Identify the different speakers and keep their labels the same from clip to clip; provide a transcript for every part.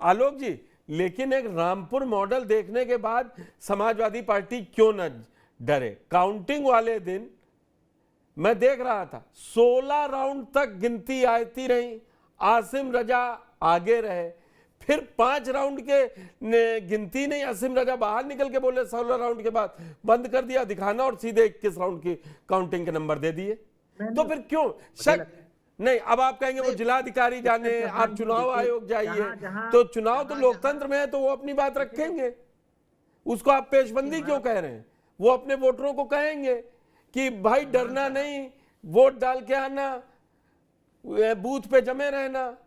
Speaker 1: आलोक जी, लेकिन एक रामपुर मॉडल देखने के बाद समाजवादी पार्टी क्यों न डरे? काउंटिंग वाले दिन मैं देख रहा था 16 राउंड तक गिनती आती रही, आसिम रजा आगे रहे, फिर 5 राउंड के गिनती नहीं, आसिम रजा बाहर निकल के बोले 16 राउंड के बाद बंद कर दिया दिखाना और सीधे 21 राउंड की काउंटिंग के नंबर दे दिए। तो फिर क्यों शक नहीं? अब आप कहेंगे वो जिलाधिकारी जाने, आप चुनाव आयोग जाइए, तो चुनाव तो लोकतंत्र में है, तो वो अपनी बात रखेंगे, उसको आप पेशबंदी क्यों कह रहे हैं? वो अपने वोटरों को कहेंगे कि भाई डरना नहीं, वोट डाल के आना, बूथ पे जमे रहना।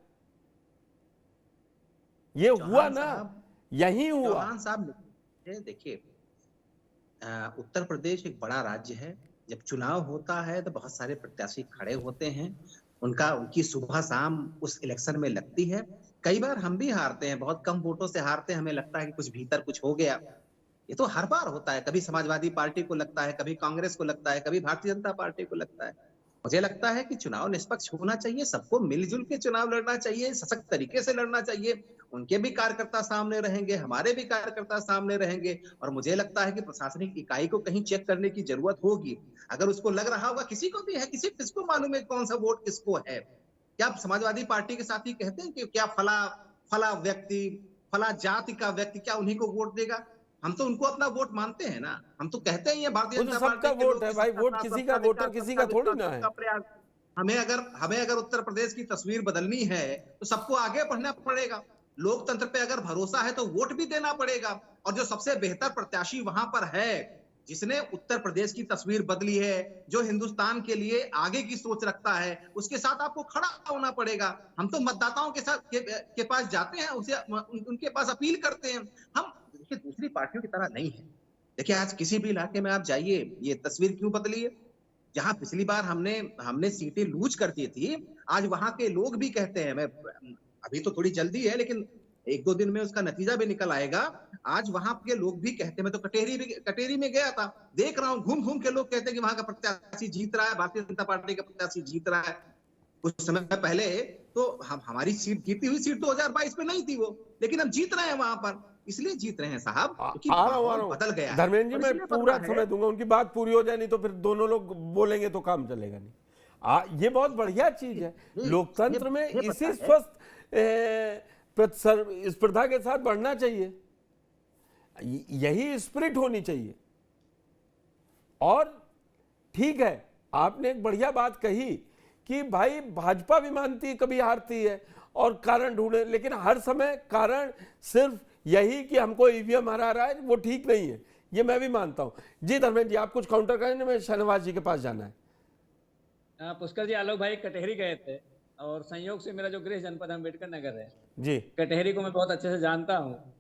Speaker 1: ये हुआ ना, यही हुआ।
Speaker 2: चौहान साहब देखिए, उत्तर प्रदेश एक बड़ा राज्य है, जब चुनाव होता है तो बहुत सारे प्रत्याशी खड़े होते हैं, उनकी सुबह शाम उस इलेक्शन में लगती है। कई बार हम भी हारते हैं, बहुत कम वोटों से हारते हैं, हमें लगता है कि कुछ भीतर कुछ हो गया। ये तो हर बार होता है, कभी समाजवादी पार्टी को लगता है, कभी कांग्रेस को लगता है, कभी भारतीय जनता पार्टी को लगता है। मुझे लगता है कि चुनाव निष्पक्ष होना चाहिए, सबको मिलजुल के चुनाव लड़ना चाहिए, सशक्त तरीके से लड़ना चाहिए। उनके भी कार्यकर्ता सामने रहेंगे, हमारे भी कार्यकर्ता सामने रहेंगे, और मुझे लगता है कि प्रशासनिक इकाई को कहीं चेक करने की जरूरत होगी। अगर उसको लग रहा होगा, किसी को भी है, किसको मालूम है कौन सा वोट किसको है। क्या समाजवादी पार्टी के साथी कहते हैं कि क्या फला व्यक्ति, फला जाति का व्यक्ति क्या उन्हीं को वोट देगा? हम तो उनको अपना वोट मानते हैं ना, हम तो कहते हैं ये भारतीय जनता पार्टी
Speaker 1: सबका वोट है भाई, वोट किसी का, वोटर किसी का थोड़ी ना है।
Speaker 2: हमें अगर उत्तर प्रदेश की तस्वीर बदलनी है तो सबको आगे बढ़ना पड़ेगा। लोकतंत्र पे अगर भरोसा है तो वोट भी देना पड़ेगा, और जो सबसे बेहतर प्रत्याशी वहां पर है, जिसने उत्तर प्रदेश की तस्वीर बदली है, जो हिंदुस्तान के लिए आगे की सोच रखता है, उसके साथ आपको खड़ा होना पड़ेगा। हम तो मतदाताओं के साथ के पास जाते हैं, उनके पास अपील करते हैं। हम देखिए दूसरी पार्टियों की तरह नहीं है। देखिए आज किसी भी इलाके में आप जाइए, ये तस्वीर क्यों बदली है? जहां पिछली बार हमने सीटें लूज कर दी थी, आज वहां के लोग भी कहते हैं, मैं अभी तो थोड़ी जल्दी है लेकिन 1-2 दिन में उसका नतीजा भी निकल आएगा। आज वहां के लोग भी कहते हैं, मैं तो कटेरी में गया था, देख रहा हूं घूम के लोग कहते हैं कि वहां का प्रत्याशी जीत रहा है, भारतीय जनता पार्टी का प्रत्याशी जीत रहा है। कुछ समय पहले तो हमारी सीट, जीती हुई सीट 2022 में नहीं थी वो, लेकिन हम जीत रहे हैं वहां पर। इसलिए जीत रहे हैं साहब क्योंकि माहौल बदल गया है।
Speaker 1: धर्मेंद्र जी, मैं पूरा समय दूंगा, उनकी बात पूरी हो जाए, नहीं तो फिर दोनों लोग बोलेंगे तो काम चलेगा नहीं। ये बहुत बढ़िया चीज है लोकतंत्र में, इसी स्वस्थ स्पर्धा के साथ बढ़ना चाहिए, यही स्पिरिट होनी चाहिए। और ठीक है, आपने एक बढ़िया बात कही कि भाई भाजपा भी मानती है कभी हारती है और कारण ढूंढे, लेकिन हर समय कारण सिर्फ यही कि हमको ईवीएम हरा रहा है, वो ठीक नहीं है, ये मैं भी मानता हूं। जी धर्मेंद्र जी, आप कुछ काउंटर करेंगे? मैं शहनवाज जी के पास जाना है।
Speaker 3: पुष्कर जी, आलोक भाई कटेहरी गए थे और संयोग से मेरा जो गृह जनपद अम्बेडकर नगर है
Speaker 1: जी,
Speaker 3: कटेहरी को मैं बहुत अच्छे से जानता हूँ।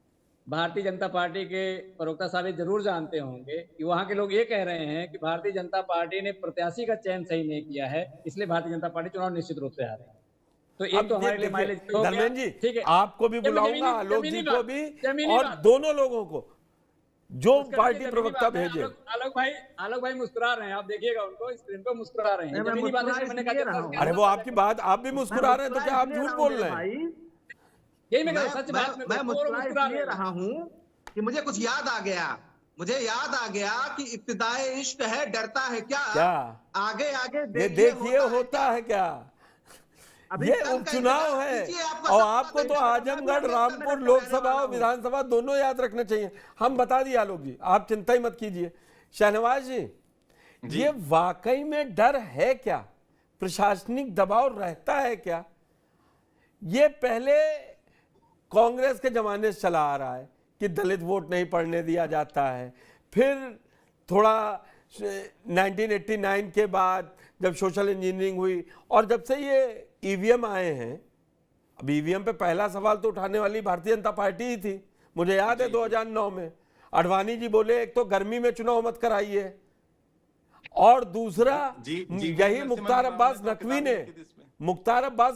Speaker 3: भारतीय जनता पार्टी के प्रवक्ता साहब जरूर जानते होंगे कि वहाँ के लोग ये कह रहे हैं कि भारतीय जनता पार्टी ने प्रत्याशी का चयन सही नहीं किया है, इसलिए भारतीय जनता पार्टी चुनाव निश्चित रूप से हारे। तो एक तो हमारे लिए माइलेज हो गया।
Speaker 1: धर्मेंद्र जी,
Speaker 3: ठीक है,
Speaker 1: आपको भी बुलाऊंगा, आलोक जी को भी, और दोनों लोगों को जो पार्टी प्रवक्ता भेजे।
Speaker 3: आलोक भाई मुस्कुरा रहे हैं, आप देखिएगा उनको स्क्रीन पर मुस्कुरा रहे हैं। जमीनी बातें मैंने कहा,
Speaker 1: अरे वो आपकी बात, आप भी मुस्कुरा रहे हैं तो क्या आप झूठ बोल रहे हैं?
Speaker 3: यही मैं सच बात में
Speaker 2: मुस्कुरा रहा हूँ कि मुझे कुछ याद आ गया। मुझे याद आ गया कि इब्तिदाए इश्क है, डरता है क्या आगे आगे
Speaker 1: देखिए होता है क्या। ये उपचुनाव है और आपको तो आजमगढ़, रामपुर, लोकसभा और विधानसभा दोनों याद रखने चाहिए। हम बता दिए आलोक जी, आप चिंता ही मत कीजिए। शहनवाज जी, ये वाकई में डर है क्या? प्रशासनिक दबाव रहता है क्या? ये पहले कांग्रेस के जमाने से चला आ रहा है कि दलित वोट नहीं पड़ने दिया जाता है, फिर थोड़ा 1989 के बाद जब सोशल इंजीनियरिंग हुई, और जब से ये ईवीएम आए हैं, अब ईवीएम पे पहला सवाल तो उठाने वाली भारतीय जनता पार्टी ही थी। मुझे याद है 2009 में अडवाणी जी बोले एक तो गर्मी में चुनाव मत कराइए, और दूसरा यही मुख्तार अब्बास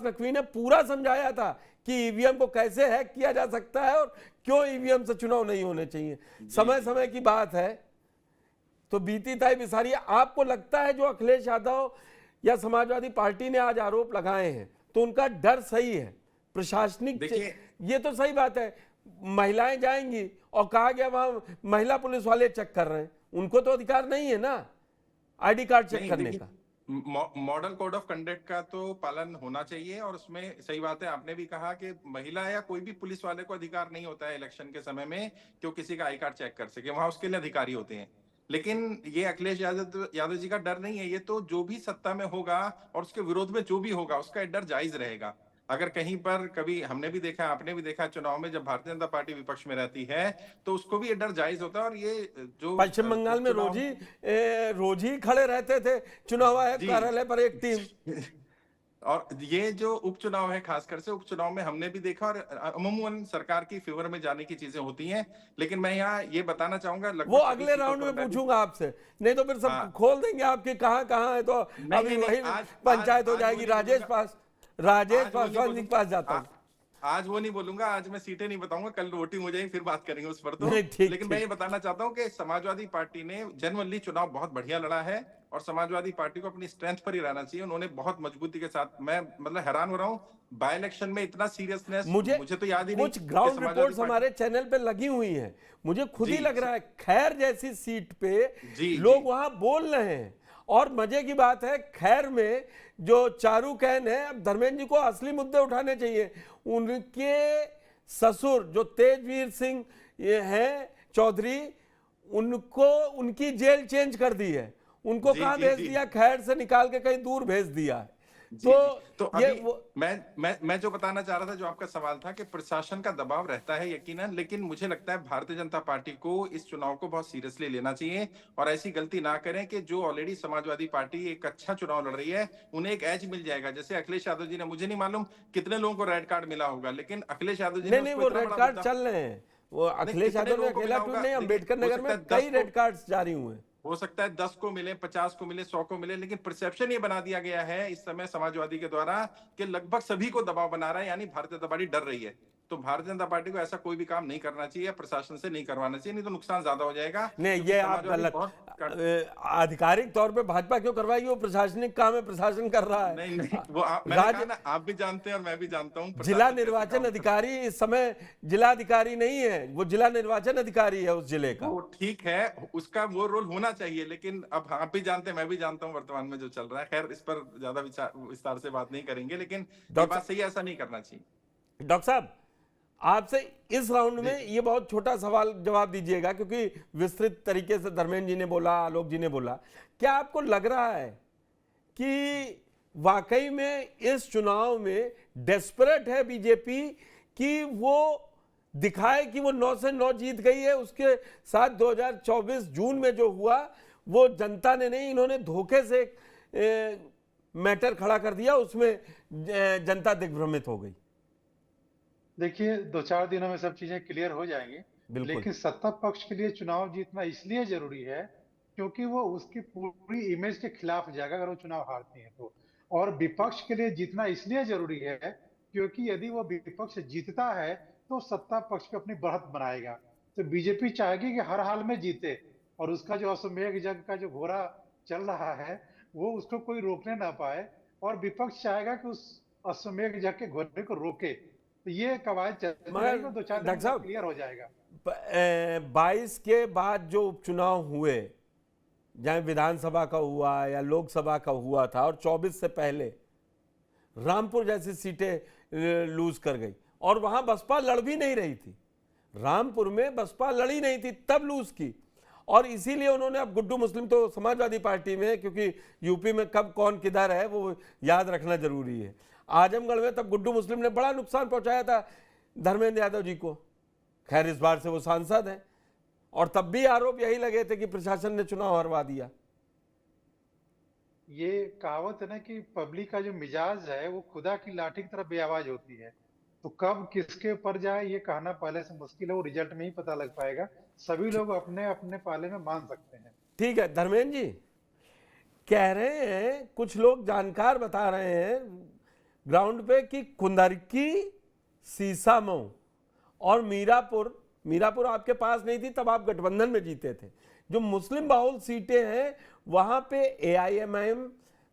Speaker 1: नकवी ने पूरा समझाया था कि ईवीएम को कैसे हैक किया जा सकता है और क्यों ईवीएम से चुनाव नहीं होने चाहिए। समय समय की बात है। तो बीती ताई बिसारी, आपको लगता है जो अखिलेश यादव या समाजवादी पार्टी ने आज आरोप लगाए हैं तो उनका डर सही है? प्रशासनिक ये तो सही बात है, महिलाएं जाएंगी और कहा गया वहां महिला पुलिस वाले चेक कर रहे हैं, उनको तो अधिकार नहीं है ना आईडी कार्ड चेक
Speaker 4: नहीं,
Speaker 1: करने
Speaker 4: देखिए,
Speaker 1: का।
Speaker 4: मॉडल कोड ऑफ कंडक्ट का तो पालन होना चाहिए, और उसमें सही बात है, आपने भी कहा कि महिला या कोई भी पुलिस वाले को अधिकार नहीं होता है इलेक्शन के समय में कि वो किसी का आई कार्ड चेक कर सके, वहां उसके लिए अधिकारी होते हैं। लेकिन ये अखिलेश यादव जी का डर नहीं है, ये तो जो भी सत्ता में होगा और उसके विरोध में जो भी होगा उसका डर जायज रहेगा। अगर कहीं पर कभी हमने भी देखा, आपने भी देखा, चुनाव में जब भारतीय जनता पार्टी विपक्ष में रहती है तो उसको भी ये डर जायज होता है। और ये जो
Speaker 1: पश्चिम बंगाल में रोज ही खड़े रहते थे चुनाव आयोग कार्यालय पर एक टीम।
Speaker 4: और ये जो उपचुनाव है, खासकर से उपचुनाव में हमने भी देखा, और अमूमन सरकार की फेवर में जाने की चीजें होती हैं। लेकिन मैं यहाँ ये बताना चाहूंगा,
Speaker 1: वो अगले राउंड में पूछूंगा आपसे, नहीं तो फिर सब खोल देंगे आपके कहाँ है, तो अभी वही पंचायत हो जाएगी। राजेश पासवान जी के पास जाता हूँ।
Speaker 4: आज वो नहीं बोलूंगा, आज मैं सीटें नहीं बताऊंगा, कल वोटिंग हो जाएगी फिर बात करेंगे उस पर तो। लेकिन मैं ये बताना चाहता हूँ कि समाजवादी पार्टी ने जनरली चुनाव बहुत बढ़िया लड़ा है, और समाजवादी पार्टी को अपनी स्ट्रेंथ पर ही रहना चाहिए। उन्होंने बहुत मजबूती के साथ, मैं मतलब हैरान हो रहा हूँ, बाय इलेक्शन में इतना सीरियसनेस मुझे तो याद ही नहीं।
Speaker 1: कुछ ग्राउंड रिपोर्ट्स हमारे चैनल पे लगी हुई हैं, मुझे खुद ही लग रहा है खैर जैसी सीट पे लोग वहां बोल रहे हैं। और मजे की बात है, खैर में जो चारू कहन है, अब धर्मेंद्र जी को असली मुद्दे उठाने चाहिए। उनके ससुर जो तेजवीर सिंह ये हैं चौधरी, उनको उनकी जेल चेंज कर दी है, उनको कहां भेज दिया, खैर से निकाल के कहीं दूर भेज दिया है।
Speaker 4: तो ये मैं जो बताना चाह रहा था, जो आपका सवाल था कि प्रशासन का दबाव रहता है यकीनन, लेकिन मुझे लगता है भारतीय जनता पार्टी को इस चुनाव को बहुत सीरियसली लेना चाहिए और ऐसी गलती ना करें कि जो ऑलरेडी समाजवादी पार्टी एक अच्छा चुनाव लड़ रही है उन्हें एक एज मिल जाएगा। जैसे अखिलेश यादव जी ने, मुझे नहीं मालूम कितने लोगों को रेड कार्ड मिला होगा, लेकिन अखिलेश यादव जी
Speaker 1: ने वो रेड कार्ड चल रहे हैं। वो अखिलेश यादव ने अकेला ट्वीट नहीं, अम्बेडकर नगर में कई रेड कार्ड जारी हुए।
Speaker 4: हो सकता है 10 को मिले, 50 को मिले, 100 को मिले, लेकिन परसेप्शन ये बना दिया गया है इस समय समाजवादी के द्वारा कि लगभग सभी को दबाव बना रहा है, यानी भारतीय जनता पार्टी डर रही है। तो भारतीय जनता पार्टी को ऐसा कोई भी काम नहीं करना चाहिए, प्रशासन से नहीं करवाना चाहिए, नहीं तो नुकसान ज्यादा हो जाएगा।
Speaker 1: नहीं, ये आप गलत, आधिकारिक तौर पे भाजपा क्यों करवाएगी, वो प्रशासनिक काम है, प्रशासन कर रहा है।
Speaker 4: नहीं, वो आप भी जानते हैं और मैं भी जानता हूँ।
Speaker 1: जिला निर्वाचन अधिकारी इस समय जिला अधिकारी नहीं है, वो जिला निर्वाचन अधिकारी है उस जिले का।
Speaker 4: ठीक है, उसका वो रोल होना चाहिए, लेकिन अब आप भी जानते हैं, मैं भी जानता हूँ वर्तमान में जो चल रहा है। खैर, इस पर ज्यादा विस्तार से बात नहीं करेंगे, लेकिन बात सही, ऐसा नहीं करना चाहिए।
Speaker 1: डॉक्टर साहब, आपसे इस राउंड में ये बहुत छोटा सवाल जवाब दीजिएगा, क्योंकि विस्तृत तरीके से धर्मेंद्र जी ने बोला, आलोक जी ने बोला, क्या आपको लग रहा है कि वाकई में इस चुनाव में डेस्परेट है बीजेपी कि वो दिखाए कि वो 9 से 9 जीत गई है? उसके साथ 2024 जून में जो हुआ वो जनता ने नहीं, इन्होंने धोखे से मैटर खड़ा कर दिया, उसमें जनता दिग्भ्रमित हो गई।
Speaker 5: देखिए, 2-4 दिनों में सब चीजें क्लियर हो जाएंगी, लेकिन सत्ता पक्ष के लिए चुनाव जीतना इसलिए जरूरी है क्योंकि वो उसकी पूरी इमेज के खिलाफ जाएगा अगर वो चुनाव हारती है तो। और विपक्ष के लिए जीतना इसलिए जरूरी है क्योंकि यदि वो विपक्ष जीतता है तो सत्ता पक्ष पे अपनी बढ़त बनाएगा। तो बीजेपी चाहेगी कि हर हाल में जीते, और उसका जो अश्वमेध यज्ञ का जो घोड़ा चल रहा है वो उसको कोई रोकने ना पाए, और विपक्ष चाहेगा कि उस अश्वमेध यज्ञ के घोड़े को रोके। तो ये कवायद चलती रहेगी, 2-4 दिन में क्लियर हो जाएगा।
Speaker 1: 22 के बाद जो उपचुनाव हुए, चाहे विधानसभा का हुआ या लोकसभा का हुआ था, और 24 से पहले रामपुर जैसी सीटें लूज कर गई, और वहां बसपा लड़ भी नहीं रही थी। रामपुर में बसपा लड़ी नहीं थी, तब लूज की, और इसीलिए उन्होंने, अब गुड्डू मुस्लिम तो समाजवादी पार्टी में, क्योंकि यूपी में कब कौन किधर है वो याद रखना जरूरी है। आजमगढ़ में तब गुड्डू मुस्लिम ने बड़ा नुकसान पहुंचाया था धर्मेंद्र यादव जी को। खैर, इस बार से वो सांसद हैं, और तब भी आरोप यही लगे थे कि प्रशासन ने चुनाव हरवा दिया।
Speaker 5: ये कहावत है ना कि पब्लिक का जो मिजाज है वो खुदा की लाठी की तरह बेआवाज होती है, तो कब किसके ऊपर जाए ये कहना पहले से मुश्किल है, वो रिजल्ट में ही पता लग पाएगा। सभी लोग अपने अपने पाले में मान सकते हैं। ठीक
Speaker 1: है, धर्मेंद्र जी कह रहे हैं, कुछ लोग जानकार बता रहे हैं ग्राउंड पे कि कुंदरकी, सीसामऊ और मीरापुर आपके पास नहीं थी, तब आप गठबंधन में जीते थे, जो मुस्लिम बाहुल सीटें हैं वहां पे AIMIM,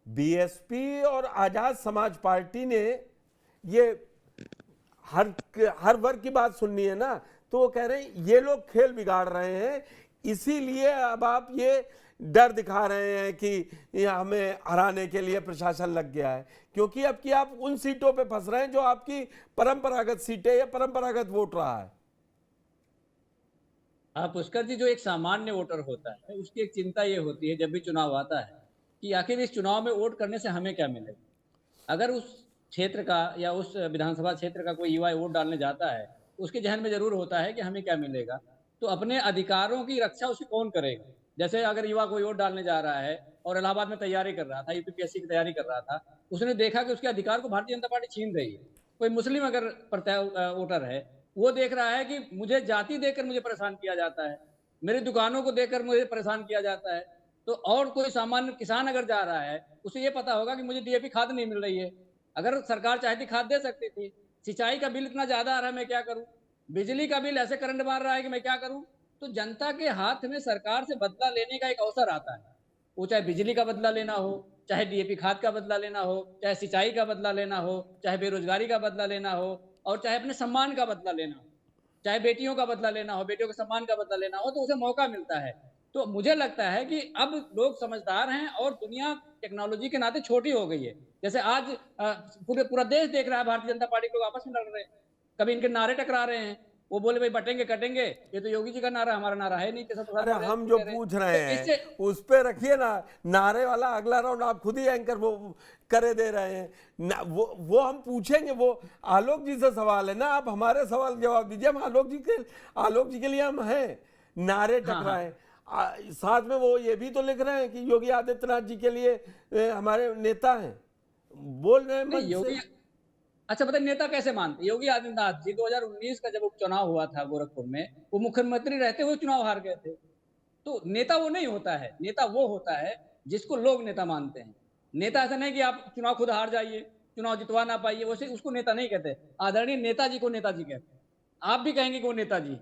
Speaker 1: BSP और आजाद समाज पार्टी ने ये हर वर्ग की बात सुननी है ना, तो वो कह रहे हैं ये लोग खेल बिगाड़ रहे हैं, इसीलिए अब आप ये डर दिखा रहे हैं कि ये हमें हराने के लिए प्रशासन लग गया है, क्योंकि अब कि आप उन सीटों पे फंस रहे हैं जो आपकी परंपरागत सीटें या परंपरागत वोट रहा है।
Speaker 3: हाँ पुष्कर जी, जो एक सामान्य वोटर होता है उसकी एक चिंता ये होती है जब भी चुनाव आता है कि आखिर इस चुनाव में वोट करने से हमें क्या मिलेगा। अगर उस क्षेत्र का या उस विधानसभा क्षेत्र का कोई युवा वोट डालने जाता है, उसके जहन में जरूर होता है कि हमें क्या मिलेगा, तो अपने अधिकारों की रक्षा उसे कौन करेगा। जैसे अगर युवा कोई वोट डालने जा रहा है और इलाहाबाद में तैयारी कर रहा था, यूपीपीएससी की तैयारी कर रहा था, उसने देखा कि उसके अधिकार को भारतीय जनता पार्टी छीन रही है। कोई मुस्लिम अगर वोटर है, वो देख रहा है कि मुझे जाति देकर मुझे परेशान किया जाता है, मेरी दुकानों को देखकर मुझे परेशान किया जाता है। तो और कोई सामान्य किसान अगर जा रहा है, उसे ये पता होगा कि मुझे डीएपी खाद नहीं मिल रही है। अगर सरकार चाहती खाद दे सकती थी। सिंचाई का बिल इतना ज्यादा आ रहा है, मैं क्या करूं। बिजली का बिल ऐसे करंट मार रहा है कि मैं क्या करूं। तो जनता के हाथ में सरकार से बदला लेने का एक अवसर आता है, वो चाहे बिजली का बदला लेना हो, चाहे डीएपी खाद का बदला लेना हो, चाहे सिंचाई का बदला लेना हो, चाहे बेरोजगारी का बदला लेना हो, और चाहे अपने सम्मान का बदला लेना हो, चाहे बेटियों का बदला लेना हो, बेटियों के सम्मान का बदला लेना हो, तो उसे मौका मिलता है। तो मुझे लगता है कि अब लोग समझदार हैं और दुनिया टेक्नोलॉजी के नाते छोटी हो गई है। जैसे आज पूरा देश देख रहा है भारतीय जनता पार्टी के लोग आपस में लड़ रहे हैं, कभी इनके नारे टकरा रहे हैं। वो बोले भाई बटेंगे कटेंगे, ये तो योगी जी का नारा, हमारा नारा है नहीं।
Speaker 1: अरे हम जो पूछ रहे हैं उस पे रखिए ना, नारे वाला अगला राउंड आप खुद ही एंकर वो करे दे रहे हैं। वो हम पूछेंगे, वो आलोक जी से सवाल है ना, आप हमारे सवाल जवाब दीजिए। हम आलोक जी के लिए हम हैं। नारे टकराए, साथ में वो ये भी तो लिख रहे हैं कि योगी आदित्यनाथ जी के लिए हमारे नेता हैं, बोल रहे हैं
Speaker 3: योगी। अच्छा बताइए, नेता कैसे मानते? योगी आदित्यनाथ जी 2019 का जब उपचुनाव हुआ था गोरखपुर में, वो मुख्यमंत्री रहते हुए चुनाव हार गए थे। तो नेता वो नहीं होता है, नेता वो होता है जिसको लोग नेता मानते हैं। नेता ऐसा नहीं कि आप चुनाव खुद हार जाइए, चुनाव जितवा ना पाइए, वैसे उसको नेता नहीं कहते। आदरणीय नेताजी को नेताजी कहते हैं। आप भी कहेंगे कि वो नेताजी।